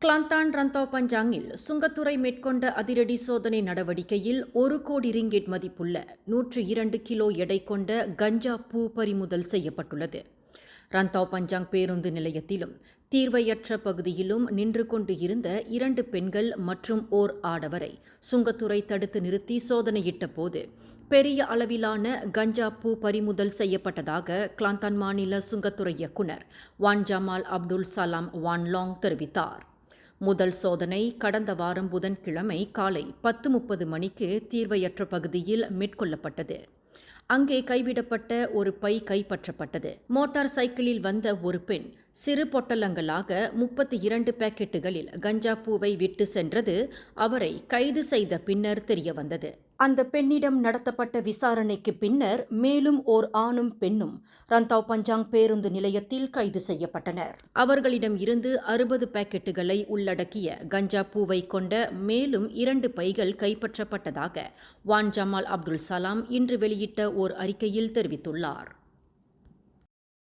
Kelantan Rantau பஞ்சாங்கில் சுங்கத்துறை மேற்கொண்ட அதிரடி சோதனை நடவடிக்கையில் 1 கோடி ரிங்கிட் மதிப்புள்ள 102 கிலோ எடை கொண்ட கஞ்சா பூ பறிமுதல் செய்யப்பட்டுள்ளது. ரந்தாவ் பஞ்சாங் பேருந்து நிலையத்திலும் தீர்வையற்ற பகுதியிலும் நின்று கொண்டு இருந்த 2 பெண்கள் மற்றும் ஓர் ஆடவரை சுங்கத்துறை தடுத்து நிறுத்தி சோதனையிட்ட போது பெரிய அளவிலான கஞ்சா பூ பறிமுதல் செய்யப்பட்டதாக கிளாந்தான் மாநில சுங்கத்துறை இயக்குனர் வான் ஜமால் அப்துல் சலாம் வான் லாங் தெரிவித்தார். முதல் சோதனை கடந்த வாரம் புதன்கிழமை காலை 10:30 மணிக்கு தீர்வையற்ற பகுதியில் மேற்கொள்ளப்பட்டது. அங்கே கைவிடப்பட்ட ஒரு பை கைப்பற்றப்பட்டது. மோட்டார் சைக்கிளில் வந்த ஒரு பெண் சிறு பொட்டலங்களாக 32 பாக்கெட்டுகளில் கஞ்சா பூவை விட்டு சென்றது அவரை கைது செய்த பின்னர் தெரியவந்தது. அந்த பெண்ணிடம் நடத்தப்பட்ட விசாரணைக்கு பின்னர் மேலும் ஓர் ஆணும் பெண்ணும் ரந்தாவ் பஞ்சாங் பேருந்து நிலையத்தில் கைது செய்யப்பட்டனர். அவர்களிடம் இருந்து 60 பாக்கெட்டுகளை உள்ளடக்கிய கஞ்சா பூவை கொண்ட மேலும் 2 பைகள் கைப்பற்றப்பட்டதாக வான் ஜமால் அப்துல் சலாம் இன்று வெளியிட்ட ஓர் அறிக்கையில் தெரிவித்துள்ளார்.